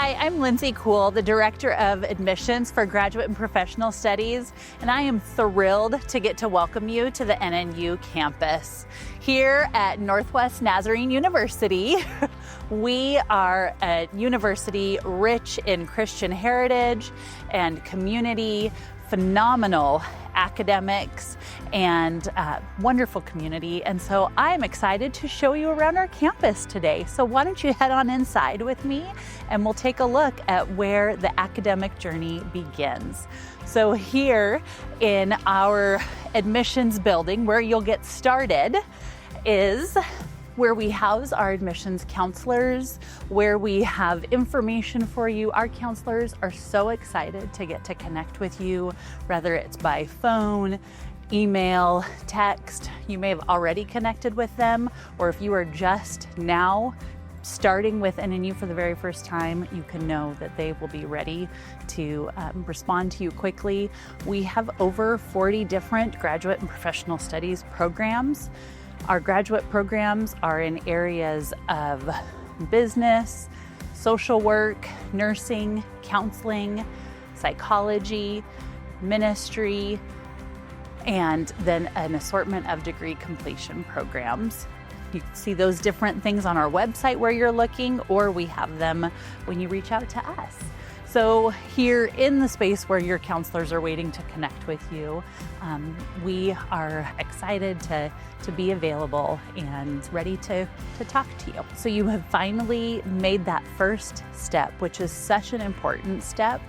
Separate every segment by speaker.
Speaker 1: Hi, I'm Lindsay Kuhl, the Director of Admissions for Graduate and Professional Studies, and I am thrilled to get to welcome you to the NNU campus. Here at Northwest Nazarene University, we are a university rich in Christian heritage and community, phenomenal academics, and wonderful community. And so I'm excited to show you around our campus today. So why don't you head on inside with me and we'll take a look at where the academic journey begins. So here in our admissions building where you'll get started is where we house our admissions counselors, where we have information for you. Our counselors are so excited to get to connect with you, whether it's by phone, email, text. You may have already connected with them, or if you are just now starting with NNU for the very first time, you can know that they will be ready to respond to you quickly. We have over 40 different graduate and professional studies programs. Our graduate programs are in areas of business, social work, nursing, counseling, psychology, ministry, and then an assortment of degree completion programs. You can see those different things on our website where you're looking, or we have them when you reach out to us. So here in the space where your counselors are waiting to connect with you, we are excited to be available and ready to talk to you. So you have finally made that first step, which is such an important step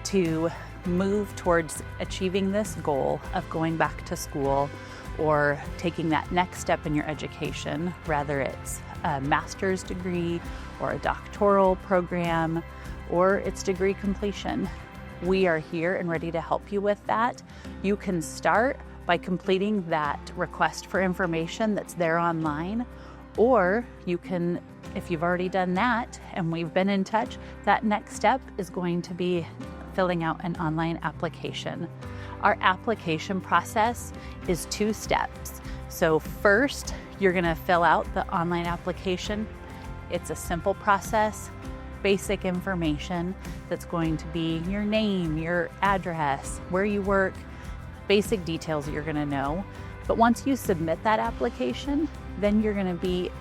Speaker 1: to move towards achieving this goal of going back to school or taking that next step in your education, whether it's a master's degree or a doctoral program, or its degree completion. We are here and ready to help you with that. You can start by completing that request for information that's there online, or you can, if you've already done that and we've been in touch, that next step is going to be filling out an online application. Our application process is 2 steps. So first, you're gonna fill out the online application. It's a simple process. Basic information that's going to be your name, your address, where you work, basic details you're going to know. But once you submit that application, then you're going to be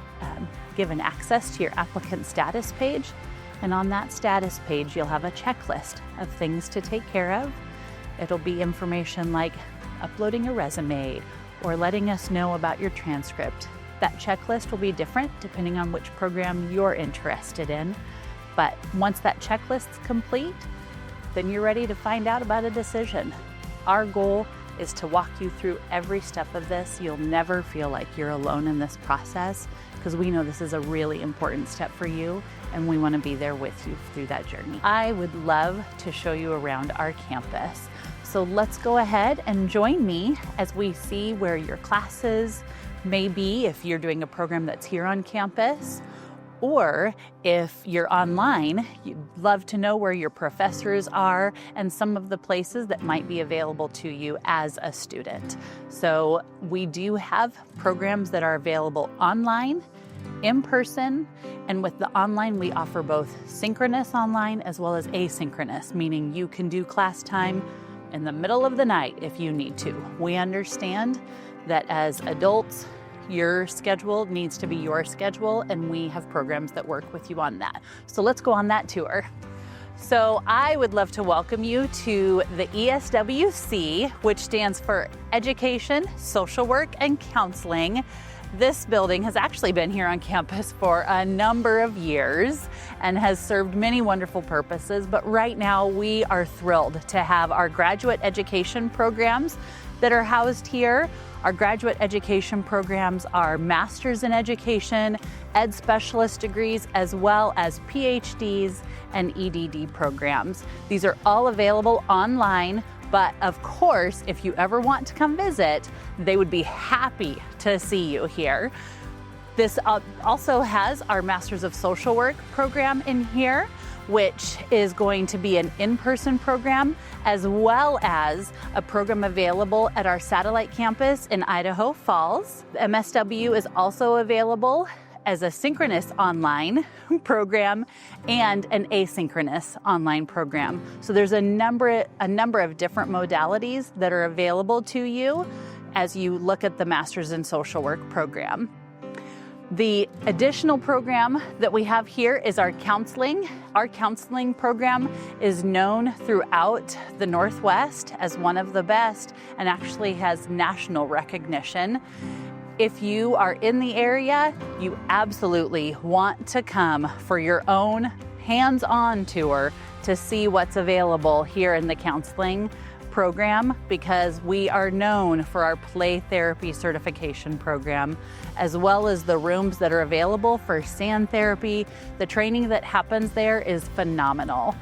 Speaker 1: given access to your applicant status page. And on that status page, you'll have a checklist of things to take care of. It'll be information like uploading a resume or letting us know about your transcript. That checklist will be different depending on which program you're interested in. But once that checklist's complete, then you're ready to find out about a decision. Our goal is to walk you through every step of this. You'll never feel like you're alone in this process because we know this is a really important step for you and we want to be there with you through that journey. I would love to show you around our campus. So let's go ahead and join me as we see where your classes may be if you're doing a program that's here on campus. Or if you're online, you'd love to know where your professors are and some of the places that might be available to you as a student. So we do have programs that are available online, in person, and with the online, we offer both synchronous online as well as asynchronous, meaning you can do class time in the middle of the night if you need to. We understand that as adults, your schedule needs to be your schedule, and we have programs that work with you on that. So let's go on that tour. So I would love to welcome you to the ESWC, which stands for Education, Social Work, and Counseling. This building has actually been here on campus for a number of years and has served many wonderful purposes, but right now we are thrilled to have our graduate education programs that are housed here. Our graduate education programs are Masters in Education, Ed specialist degrees, as well as Ph.Ds and Ed.D programs. These are all available online, but of course, if you ever want to come visit, they would be happy to see you here. This also has our Masters of Social Work program in here, which is going to be an in-person program, as well as a program available at our satellite campus in Idaho Falls. MSW is also available as a synchronous online program and an asynchronous online program. So there's a number of different modalities that are available to you as you look at the Master's in Social Work program. The additional program that we have here is our counseling. Our counseling program is known throughout the Northwest as one of the best and actually has national recognition. If you are in the area, you absolutely want to come for your own hands-on tour to see what's available here in the counseling program, because we are known for our play therapy certification program, as well as the rooms that are available for sand therapy. The training that happens there is phenomenal.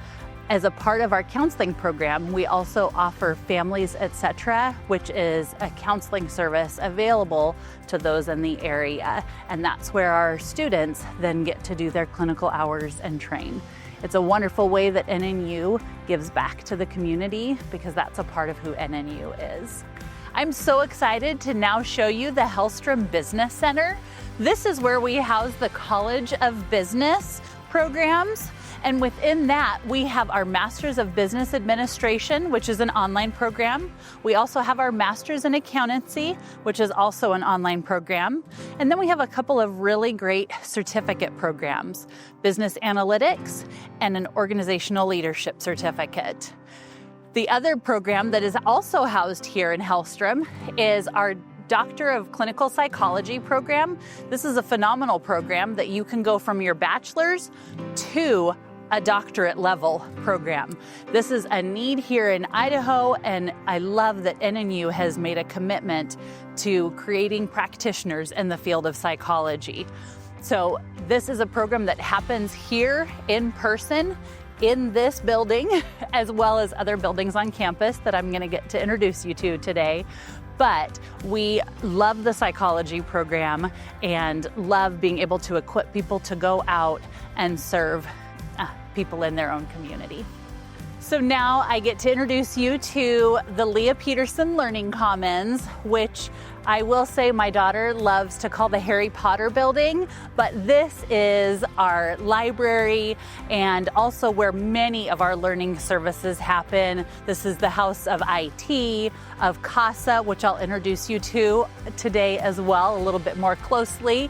Speaker 1: As a part of our counseling program, we also offer Families, Etc., which is a counseling service available to those in the area. And that's where our students then get to do their clinical hours and train. It's a wonderful way that NNU gives back to the community, because that's a part of who NNU is. I'm so excited to now show you the Hellstrom Business Center. This is where we house the College of Business programs. And within that, we have our Master's of Business Administration, which is an online program. We also have our Master's in Accountancy, which is also an online program. And then we have a couple of really great certificate programs, Business Analytics and an Organizational Leadership Certificate. The other program that is also housed here in Hellstrom is our Doctor of Clinical Psychology program. This is a phenomenal program that you can go from your bachelor's to a doctorate level program. This is a need here in Idaho, and I love that NNU has made a commitment to creating practitioners in the field of psychology. So this is a program that happens here in person in this building, as well as other buildings on campus that I'm going to get to introduce you to today. But we love the psychology program and love being able to equip people to go out and serve people in their own community. So now I get to introduce you to the Leah Peterson Learning Commons, which I will say my daughter loves to call the Harry Potter building, but this is our library and also where many of our learning services happen. This is the house of IT, of CASA, which I'll introduce you to today as well, a little bit more closely.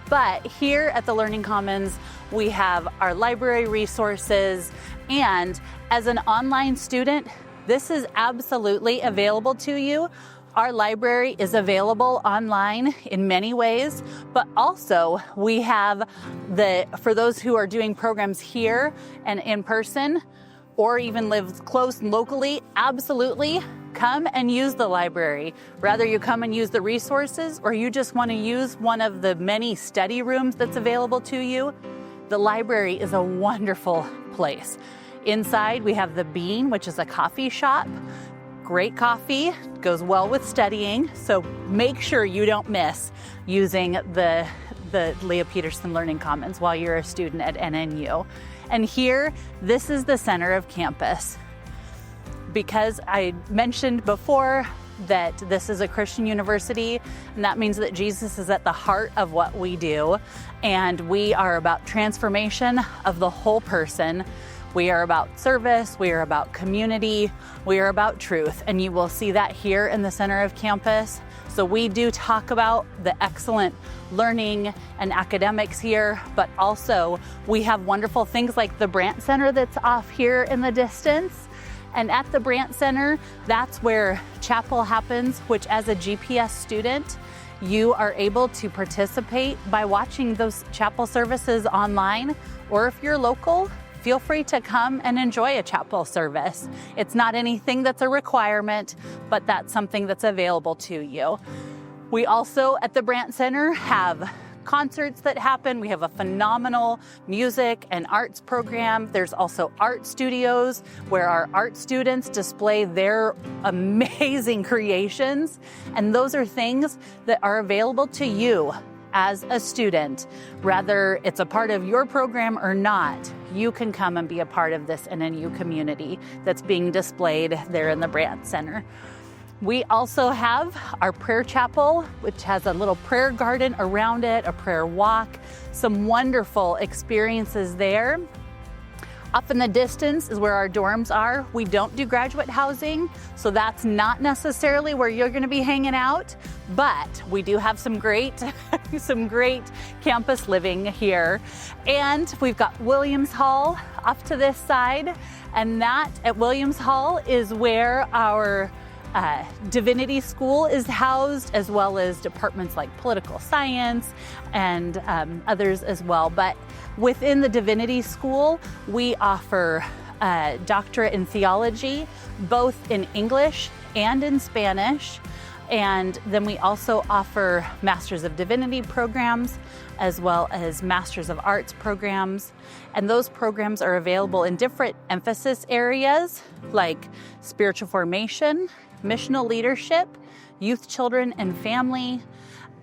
Speaker 1: But here at the Learning Commons, we have our library resources, and as an online student, this is absolutely available to you. Our library is available online in many ways, but also we have for those who are doing programs here and in person, or even live close locally, absolutely come and use the library. Whether you come and use the resources or you just want to use one of the many study rooms that's available to you, the library is a wonderful place. Inside we have the Bean, which is a coffee shop. Great coffee, goes well with studying, so make sure you don't miss using the Leah Peterson Learning Commons while you're a student at NNU. And here, this is the center of campus. Because I mentioned before that this is a Christian university, and that means that Jesus is at the heart of what we do, and we are about transformation of the whole person. We are about service, we are about community, we are about truth, and you will see that here in the center of campus. So we do talk about the excellent learning and academics here, but also we have wonderful things like the Brandt Center that's off here in the distance. And at the Brandt Center, that's where chapel happens, which as a GPS student, you are able to participate by watching those chapel services online, or if you're local, feel free to come and enjoy a chapel service. It's not anything that's a requirement, but that's something that's available to you. We also at the Brandt Center have concerts that happen. We have a phenomenal music and arts program. There's also art studios where our art students display their amazing creations. And those are things that are available to you as a student. Whether it's a part of your program or not, you can come and be a part of this NNU community that's being displayed there in the Brandt Center. We also have our prayer chapel, which has a little prayer garden around it, a prayer walk, some wonderful experiences there. Off in the distance is where our dorms are. We don't do graduate housing, so that's not necessarily where you're going to be hanging out, but we do have some great campus living here. And we've got Williams Hall off to this side, and that at Williams Hall is where our Divinity School is housed, as well as departments like political science and others as well. But within the Divinity School, we offer a doctorate in theology, both in English and in Spanish. And then we also offer Masters of Divinity programs, as well as Masters of Arts programs. And those programs are available in different emphasis areas like spiritual formation, missional leadership, youth, children, and family.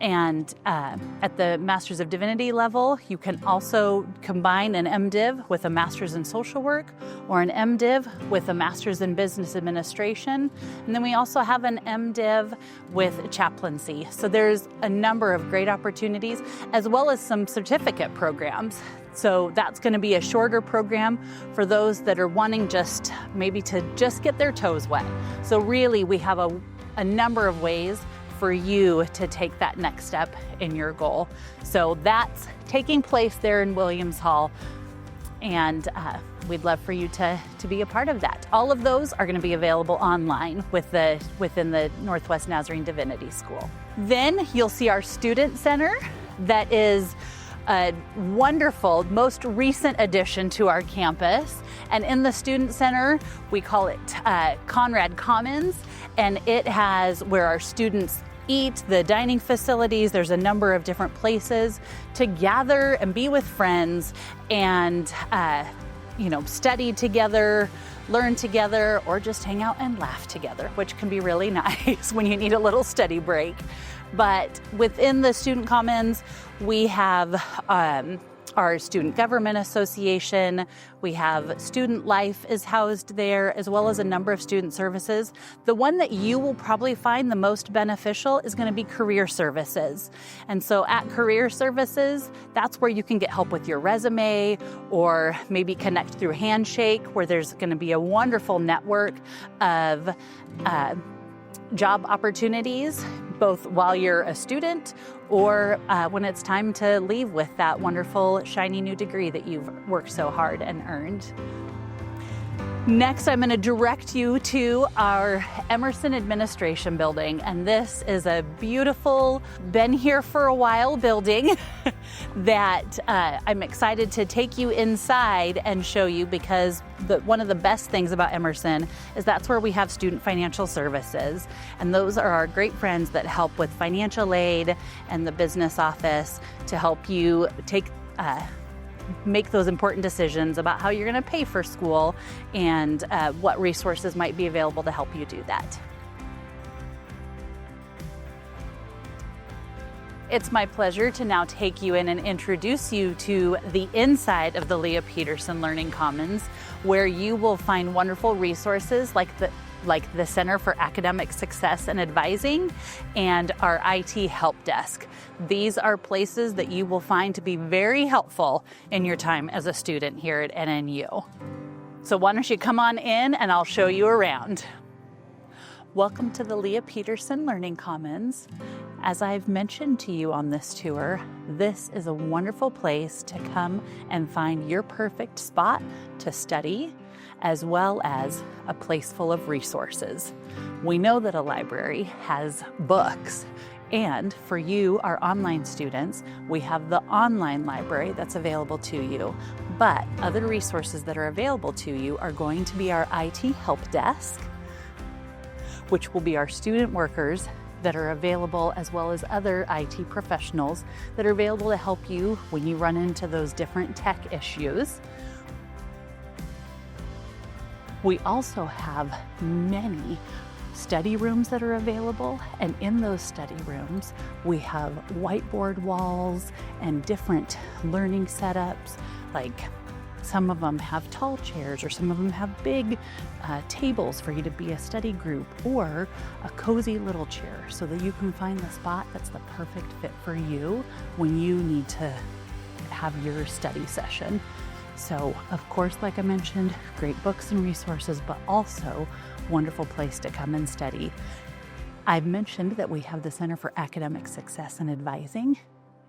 Speaker 1: And at the Masters of Divinity level, you can also combine an M.Div with a Master's in Social Work, or an M.Div with a Master's in Business Administration. And then we also have an M.Div with chaplaincy. So there's a number of great opportunities, as well as some certificate programs. So that's going to be a shorter program for those that are wanting just maybe to just get their toes wet. So really, we have a number of ways for you to take that next step in your goal. So that's taking place there in Williams Hall, and we'd love for you to be a part of that. All of those are going to be available online within the Northwest Nazarene Divinity School. Then you'll see our Student Center that is a wonderful, most recent addition to our campus. And in the Student Center, we call it Conrad Commons, and it has where our students eat, the dining facilities. There's a number of different places to gather and be with friends and study together, learn together, or just hang out and laugh together, which can be really nice when you need a little study break. But within the Student Commons, we have our Student Government Association, we have Student Life is housed there, as well as a number of student services. The one that you will probably find the most beneficial is going to be Career Services. And so at Career Services, that's where you can get help with your resume, or maybe connect through Handshake, where there's going to be a wonderful network of job opportunities, both while you're a student or when it's time to leave with that wonderful, shiny new degree that you've worked so hard and earned. Next, I'm going to direct you to our Emerson Administration Building, and this is a beautiful, been here for a while building that I'm excited to take you inside and show you, because one of the best things about Emerson is that's where we have student financial services, and those are our great friends that help with financial aid and the business office to help you make those important decisions about how you're going to pay for school and what resources might be available to help you do that. It's my pleasure to now take you in and introduce you to the inside of the Leah Peterson Learning Commons, where you will find wonderful resources like the Center for Academic Success and Advising and our IT Help Desk. These are places that you will find to be very helpful in your time as a student here at NNU. So why don't you come on in and I'll show you around. Welcome to the Leah Peterson Learning Commons. As I've mentioned to you on this tour, this is a wonderful place to come and find your perfect spot to study, as well as a place full of resources. We know that a library has books, and for you, our online students, we have the online library that's available to you. But other resources that are available to you are going to be our IT Help Desk, which will be our student workers that are available, as well as other IT professionals that are available to help you when you run into those different tech issues. We also have many study rooms that are available, and in those study rooms we have whiteboard walls and different learning setups like Some of them have tall chairs, or some of them have big tables for you to be a study group, or a cozy little chair so that you can find the spot that's the perfect fit for you when you need to have your study session. So, of course, like I mentioned, great books and resources, but also wonderful place to come and study. I've mentioned that we have the Center for Academic Success and Advising.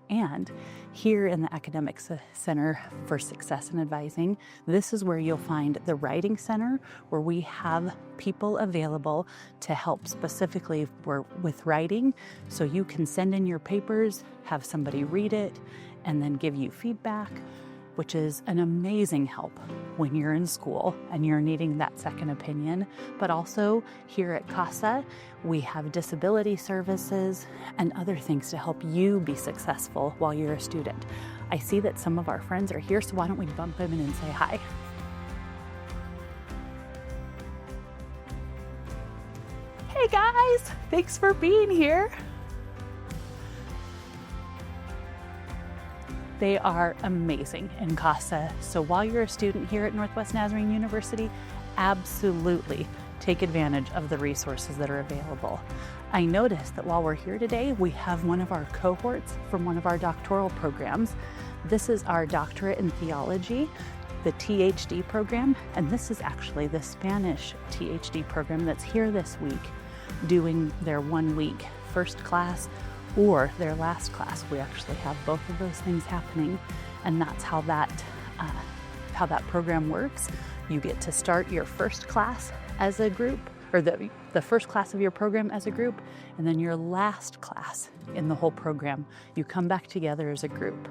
Speaker 1: And here in the Academic Center for Success and Advising, this is where you'll find the Writing Center, where we have people available to help specifically with writing. So you can send in your papers, have somebody read it, and then give you feedback, which is an amazing help when you're in school and you're needing that second opinion. But also here at CASA, we have disability services and other things to help you be successful while you're a student. I see that some of our friends are here, so why don't we bump them in and say hi? Hey guys, thanks for being here. They are amazing in CASA. So while you're a student here at Northwest Nazarene University, absolutely take advantage of the resources that are available. I noticed that while we're here today, we have one of our cohorts from one of our doctoral programs. This is our doctorate in theology, the Ph.D program, and this is actually the Spanish Ph.D program that's here this week doing their 1 week first class or their last class. We actually have both of those things happening, and that's how that program works. You get to start your first class as a group, or the first class of your program as a group, and then your last class in the whole program, you come back together as a group.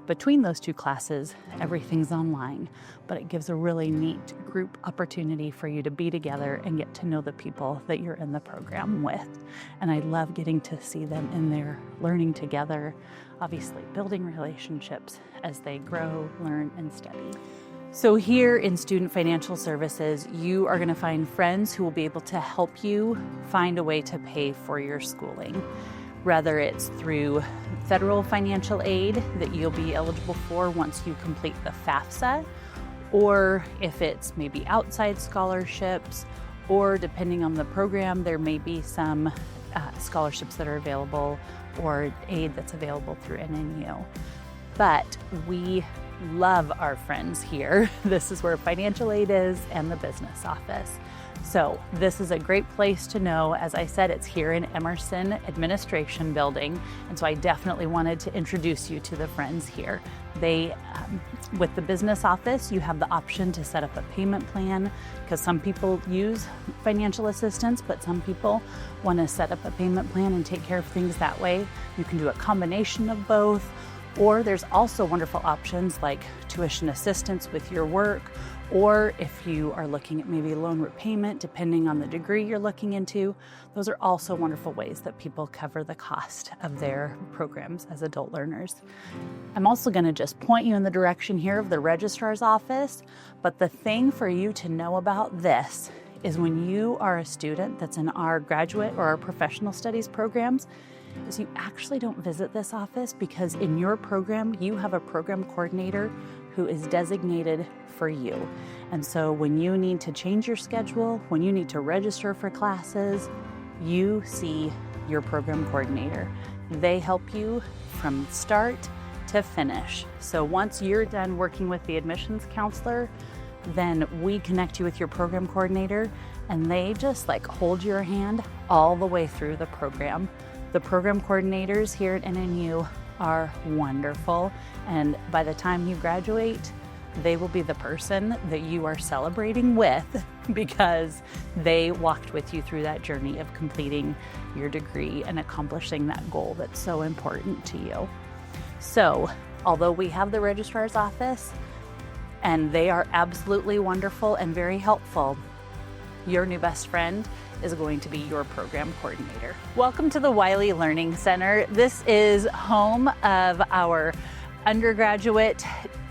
Speaker 1: Between those two classes, everything's online, but it gives a really neat group opportunity for you to be together and get to know the people that you're in the program with. And I love getting to see them in there learning together, obviously building relationships as they grow, learn, and study. So here in Student Financial Services, you are going to find friends who will be able to help you find a way to pay for your schooling. Whether it's through federal financial aid that you'll be eligible for once you complete the FAFSA, or if it's maybe outside scholarships, or depending on the program, there may be some scholarships that are available or aid that's available through NNU. But we love our friends here. This is where financial aid is and the business office. So this is a great place to know. As I said, it's here in Emerson Administration Building. And so I definitely wanted to introduce you to the friends here. With the business office, you have the option to set up a payment plan, because some people use financial assistance, but some people want to set up a payment plan and take care of things that way. You can do a combination of both. Or there's also wonderful options like tuition assistance with your work, or if you are looking at maybe loan repayment, depending on the degree you're looking into. Those are also wonderful ways that people cover the cost of their programs as adult learners. I'm also going to just point you in the direction here of the registrar's office, but the thing for you to know about this is when you are a student that's in our graduate or our professional studies programs, is you actually don't visit this office, because in your program, you have a program coordinator who is designated for you. And so when you need to change your schedule, when you need to register for classes, you see your program coordinator. They help you from start to finish. So once you're done working with the admissions counselor, then we connect you with your program coordinator, and they just hold your hand all the way through the program. The program coordinators here at NNU are wonderful, and by the time you graduate, they will be the person that you are celebrating with, because they walked with you through that journey of completing your degree and accomplishing that goal that's so important to you. So, although we have the registrar's office, and they are absolutely wonderful and very helpful, your new best friend is going to be your program coordinator. Welcome to the Wiley Learning Center. This is home of our undergraduate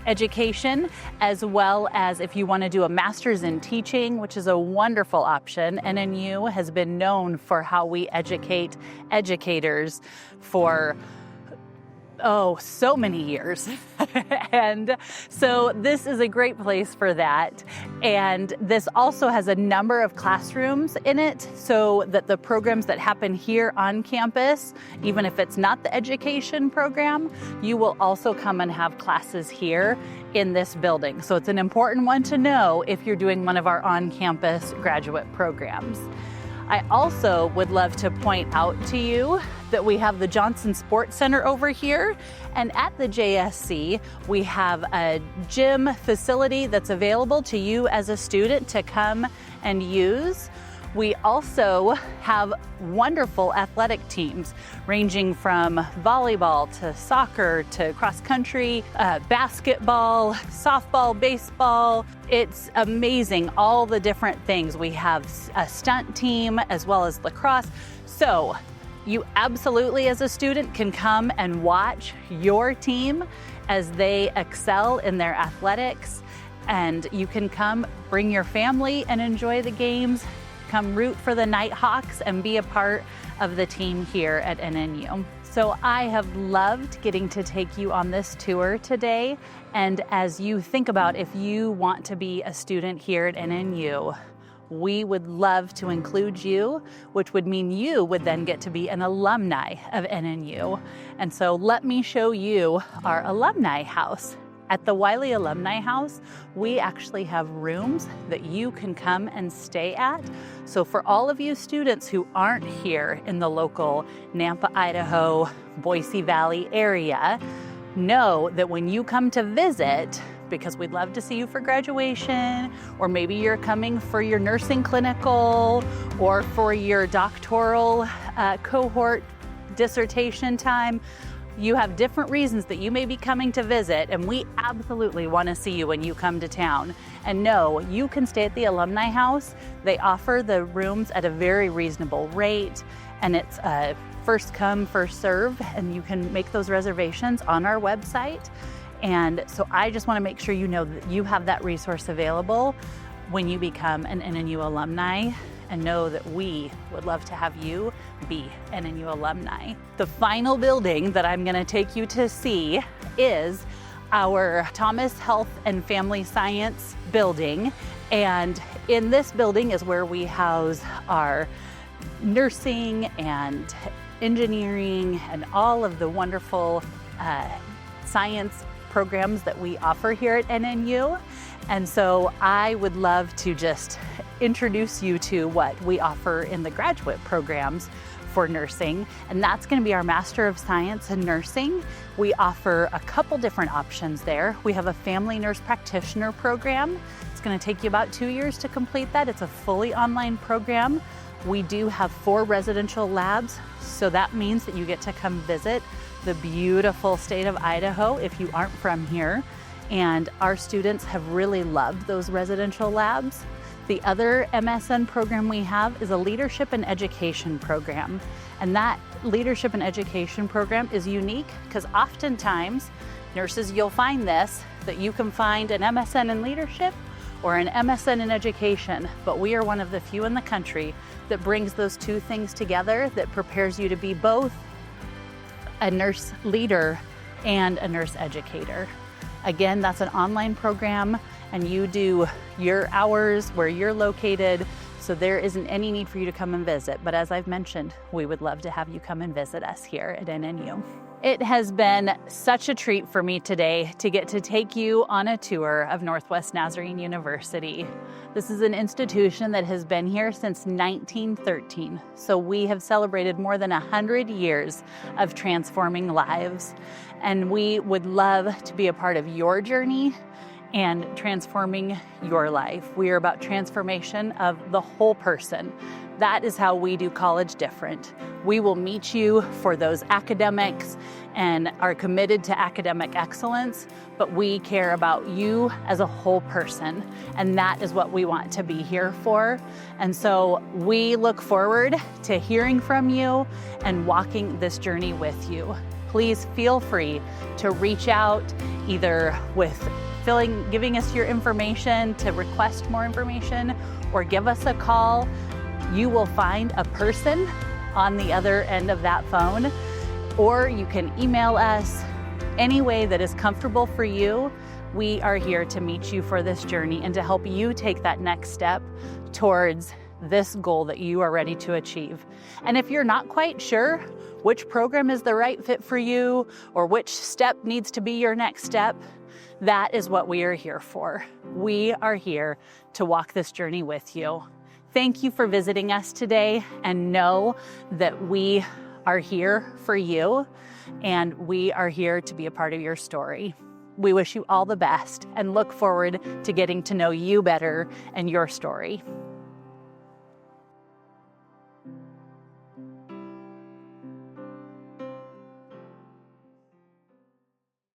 Speaker 1: education, as well as if you want to do a master's in teaching, which is a wonderful option. NNU has been known for how we educate educators for oh, so many years. And so this is a great place for that. And this also has a number of classrooms in it so that the programs that happen here on campus, even if it's not the education program, you will also come and have classes here in this building. So it's an important one to know if you're doing one of our on-campus graduate programs. I also would love to point out to you that we have the Johnson Sports Center over here, and at the JSC we have a gym facility that's available to you as a student to come and use. We also have wonderful athletic teams ranging from volleyball to soccer to cross country, basketball, softball, baseball. It's amazing, all the different things. We have a stunt team as well as lacrosse. So you absolutely as a student can come and watch your team as they excel in their athletics, and you can come bring your family and enjoy the games. Come root for the Nighthawks and be a part of the team here at NNU. So I have loved getting to take you on this tour today. And as you think about if you want to be a student here at NNU, we would love to include you, which would mean you would then get to be an alumni of NNU. And so let me show you our alumni house. At the Wiley Alumni House, we actually have rooms that you can come and stay at. So for all of you students who aren't here in the local Nampa, Idaho, Boise Valley area, know that when you come to visit, because we'd love to see you for graduation, or maybe you're coming for your nursing clinical or for your doctoral cohort dissertation time, you have different reasons that you may be coming to visit, and we absolutely want to see you when you come to town. And no, you can stay at the Alumni House. They offer the rooms at a very reasonable rate, and it's a first come, first serve, and you can make those reservations on our website. And so I just want to make sure you know that you have that resource available when you become an NNU alumni, and know that we would love to have you be NNU alumni. The final building that I'm gonna take you to see is our Thomas Health and Family Science building. And in this building is where we house our nursing and engineering and all of the wonderful science programs that we offer here at NNU. And so I would love to just introduce you to what we offer in the graduate programs for nursing, and that's going to be our Master of Science in Nursing. We offer a couple different options there. We have a family nurse practitioner program. It's going to take you about 2 years to complete that. It's a fully online program. We do have 4 residential labs, so that means that you get to come visit the beautiful state of Idaho if you aren't from here. And our students have really loved those residential labs. The other MSN program we have is a leadership and education program. And that leadership and education program is unique because oftentimes, nurses, you'll find this, that you can find an MSN in leadership or an MSN in education, but we are one of the few in the country that brings those two things together, that prepares you to be both a nurse leader and a nurse educator. Again, that's an online program, and you do your hours where you're located, so there isn't any need for you to come and visit. But as I've mentioned, we would love to have you come and visit us here at NNU. It has been such a treat for me today to get to take you on a tour of Northwest Nazarene University. This is an institution that has been here since 1913, so we have celebrated more than 100 years of transforming lives, and we would love to be a part of your journey and transforming your life. We are about transformation of the whole person. That is how we do college different. We will meet you for those academics and are committed to academic excellence, but we care about you as a whole person, and that is what we want to be here for. And so we look forward to hearing from you and walking this journey with you. Please feel free to reach out either with giving us your information to request more information, or give us a call. You will find a person on the other end of that phone or you can email us. Any way that is comfortable for you, we are here to meet you for this journey and to help you take that next step towards this goal that you are ready to achieve. And if you're not quite sure which program is the right fit for you or which step needs to be your next step, that is what we are here for. We are here to walk this journey with you. Thank you for visiting us today, and know that we are here for you and we are here to be a part of your story. We wish you all the best and look forward to getting to know you better and your story.